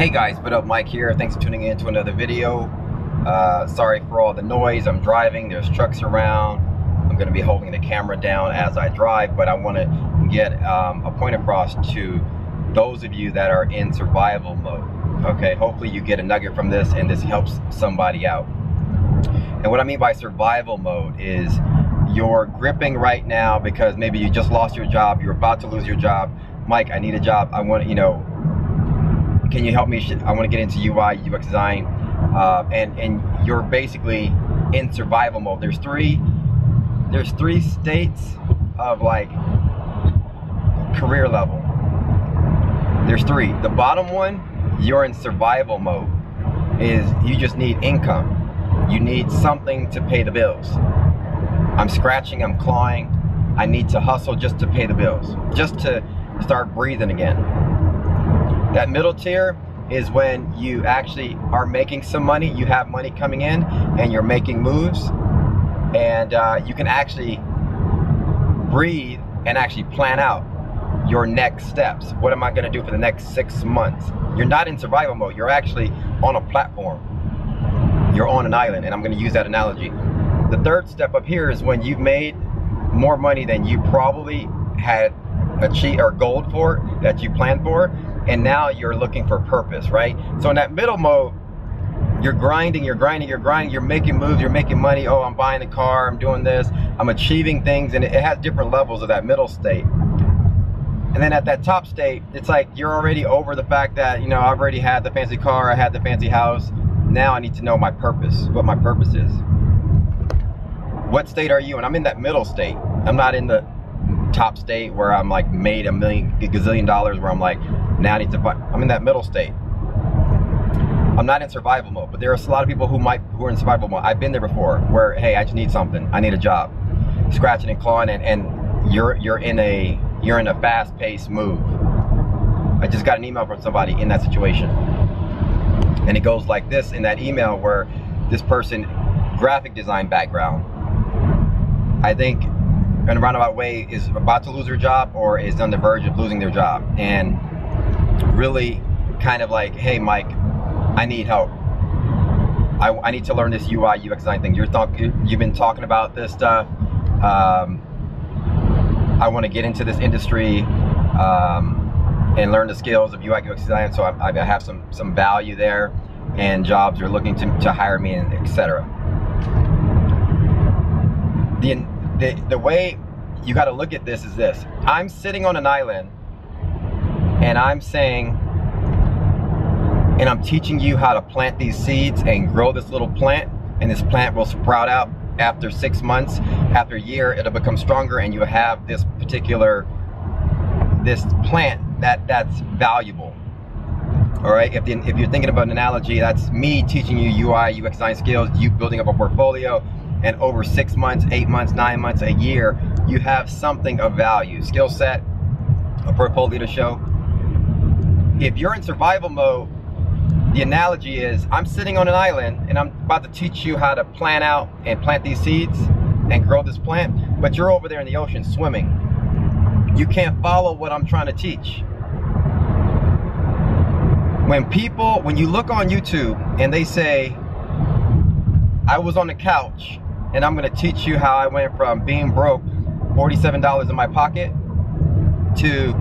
Hey guys, what up? Mike here. Thanks for tuning in to another video. Sorry for all the noise. I'm driving, there's trucks around. I'm going to be holding the camera down as I drive, but I want to get a point across to those of you that are in survival mode. Okay, hopefully you get a nugget from this and this helps somebody out. And what I mean by survival mode is you're gripping right now because maybe you just lost your job, you're about to lose your job. Mike, I need a job. I want, can you help me? I want to get into UI, UX design, and you're basically in survival mode. There's three states of like career level. There's three. The bottom one, you're in survival mode, is you just need income. You need something to pay the bills. I'm scratching, I'm clawing. I need to hustle just to pay the bills, just to start breathing again. That middle tier is when you actually are making some money, you have money coming in and you're making moves, and you can actually breathe and actually plan out your next steps. What am I gonna do for the next 6 months? You're not in survival mode, you're actually on a platform. You're on an island, and I'm gonna use that analogy. The third step up here is when you've made more money than you probably had achieved or goal for, that you planned for, and now you're looking for purpose, right? So in that middle mode, you're grinding, you're making moves, you're making money. Oh, I'm buying a car, I'm doing this, I'm achieving things, and it has different levels of that middle state. And then at that top state, it's like you're already over the fact that, I've already had the fancy car, I had the fancy house. Now I need to know my purpose, what my purpose is. What state are you? And I'm in that middle state. I'm not in the top state where I'm like made a gazillion dollars, where I'm like, now I need to buy. I'm in that middle state. I'm not in survival mode, but there are a lot of people who are in survival mode. I've been there before, where, hey, I just need something. I need a job. Scratching and clawing, and you're in a fast-paced move. I just got an email from somebody in that situation. And it goes like this in that email, where this person, graphic design background, I think in a roundabout way is about to lose their job or is on the verge of losing their job, and really kind of like, hey Mike, I need help. I need to learn this UI UX design thing. You've been talking about this stuff. I want to get into this industry and learn the skills of UI UX design, so I have some value there, and jobs are looking to hire me, and etc. The way you got to look at this is this. I'm sitting on an island, and I'm saying, and I'm teaching you how to plant these seeds and grow this little plant, and this plant will sprout out after 6 months, after a year, it'll become stronger, and you have this plant that's valuable. All right, if you're thinking about an analogy, that's me teaching you UI, UX design skills, you building up a portfolio, and over 6 months, 8 months, 9 months, a year, you have something of value, skill set, a portfolio to show. If you're in survival mode, the analogy is, I'm sitting on an island and I'm about to teach you how to plan out and plant these seeds and grow this plant, but you're over there in the ocean swimming. You can't follow what I'm trying to teach. When you look on YouTube and they say, I was on the couch and I'm gonna teach you how I went from being broke, $47 in my pocket, to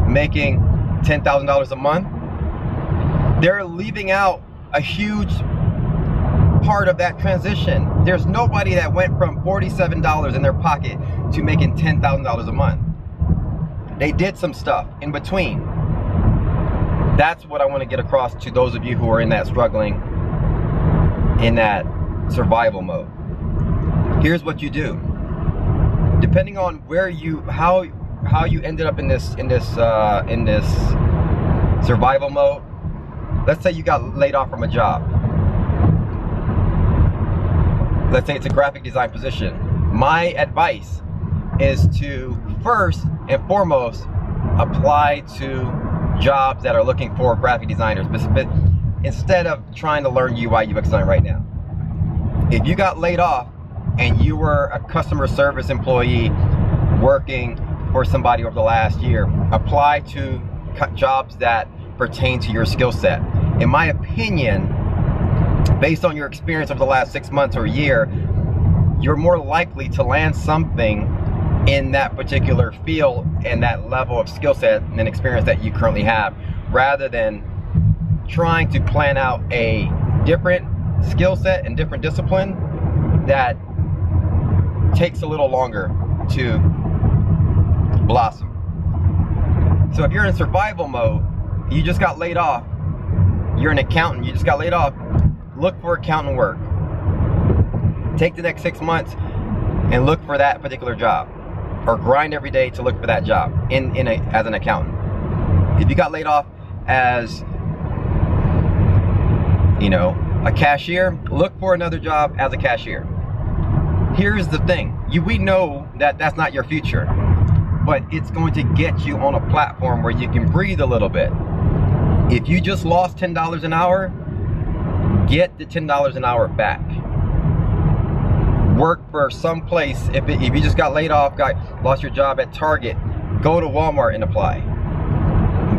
making $10,000 a month, they're leaving out a huge part of that transition. There's nobody that went from $47 in their pocket to making $10,000 a month. They did some stuff in between. That's what I want to get across to those of you who are in that struggling, in that survival mode. Here's what you do. Depending on where how you ended up in this survival mode. Let's say you got laid off from a job. Let's say it's a graphic design position. My advice is to first and foremost apply to jobs that are looking for graphic designers, instead of trying to learn UI UX design right now. If you got laid off and you were a customer service employee working for somebody over the last year, apply to jobs that pertain to your skill set. in my opinion, based on your experience over the last 6 months or a year, you're more likely to land something in that particular field and that level of skill set and experience that you currently have, rather than trying to plan out a different skill set and different discipline that takes a little longer to blossom. So if you're in survival mode, you just got laid off, you're an accountant, you just got laid off, look for accountant work. Take the next 6 months and look for that particular job, or grind every day to look for that job as an accountant. If you got laid off as, you know, a cashier, look for another job as a cashier. Here's the thing, we know that that's not your future, but it's going to get you on a platform where you can breathe a little bit. If you just lost $10 an hour, get the $10 an hour back. Work for some place. If you just got laid off, lost your job at Target, go to Walmart and apply.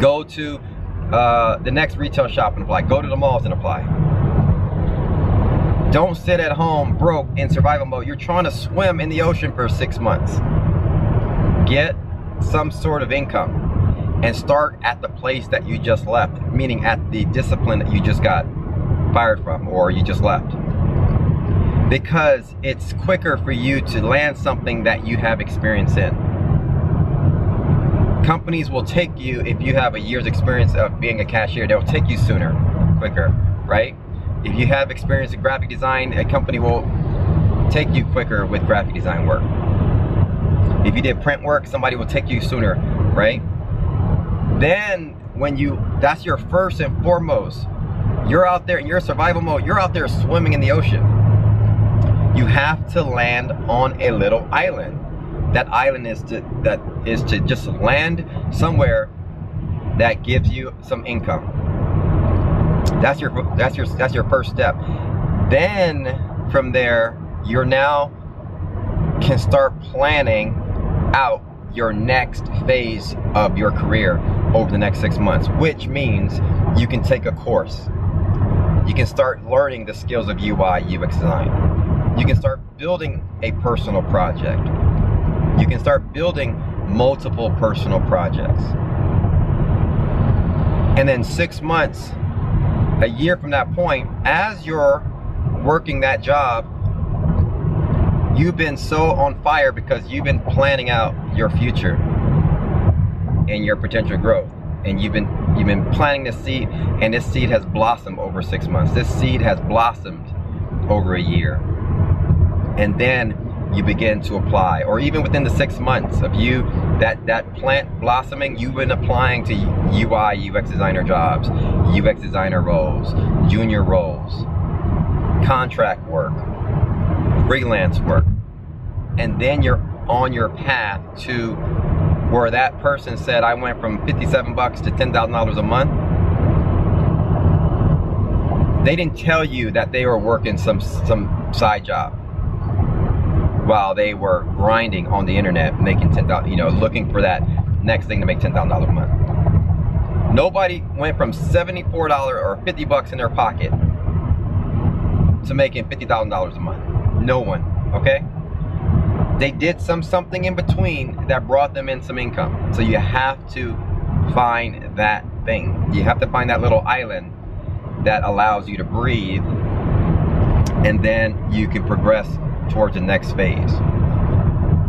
Go to the next retail shop and apply. Go to the malls and apply. Don't sit at home broke in survival mode. You're trying to swim in the ocean for 6 months. Get some sort of income and start at the place that you just left, meaning at the discipline that you just got fired from or you just left. Because it's quicker for you to land something that you have experience in. Companies will take you, if you have a year's experience of being a cashier, they'll take you sooner, quicker, right? If you have experience in graphic design, a company will take you quicker with graphic design work. If you did print work, somebody will take you sooner, right? Then that's your first and foremost. You're out there in your survival mode, you're out there swimming in the ocean. You have to land on a little island. That island is to just land somewhere that gives you some income. That's your first step. Then from there, you're now can start planning out your next phase of your career over the next 6 months, which means you can take a course. You can start learning the skills of UI, UX design. You can start building a personal project. You can start building multiple personal projects. And then 6 months, a year from that point, as you're working that job, you've been so on fire because you've been planning out your future and your potential growth. And you've been planting this seed, and this seed has blossomed over 6 months. This seed has blossomed over a year. And then you begin to apply, or even within the 6 months of that plant blossoming, you've been applying to UI, UX designer jobs, UX designer roles, junior roles, contract work, freelance work. And then you're on your path to where that person said, I went from 57 bucks to $10,000 a month. They didn't tell you that they were working some side job while they were grinding on the internet, making $10,000, you know, looking for that next thing to make $10,000 a month. Nobody went from $74 or 50 bucks in their pocket to making $50,000 a month. No one, okay? They did something in between that brought them in some income. So you have to find that thing. You have to find that little island that allows you to breathe, and then you can progress towards the next phase.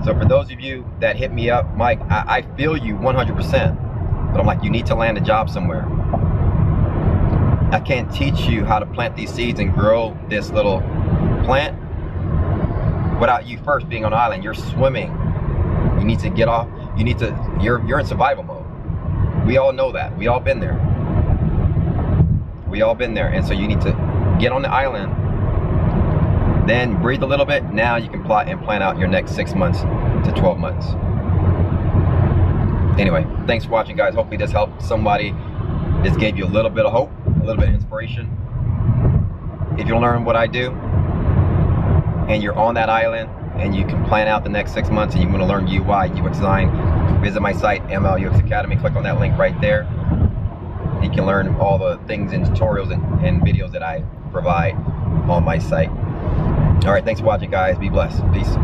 So for those of you that hit me up, Mike, I feel you 100%, but I'm like, you need to land a job somewhere. I can't teach you how to plant these seeds and grow this little plant without you first being on an island. You're swimming. You need to get off. You're in survival mode. We all know that. We all been there. We all been there. And so you need to get on the island, then breathe a little bit. Now you can plot and plan out your next 6 months to 12 months. Anyway, thanks for watching, guys. Hopefully this helped somebody. This gave you a little bit of hope, a little bit of inspiration. If you learn what I do, and you're on that island, and you can plan out the next 6 months, and you want to learn UI, UX design, visit my site, ML UX Academy. Click on that link right there. he can learn all the things and tutorials and videos that I provide on my site. All right, thanks for watching, guys. Be blessed. Peace.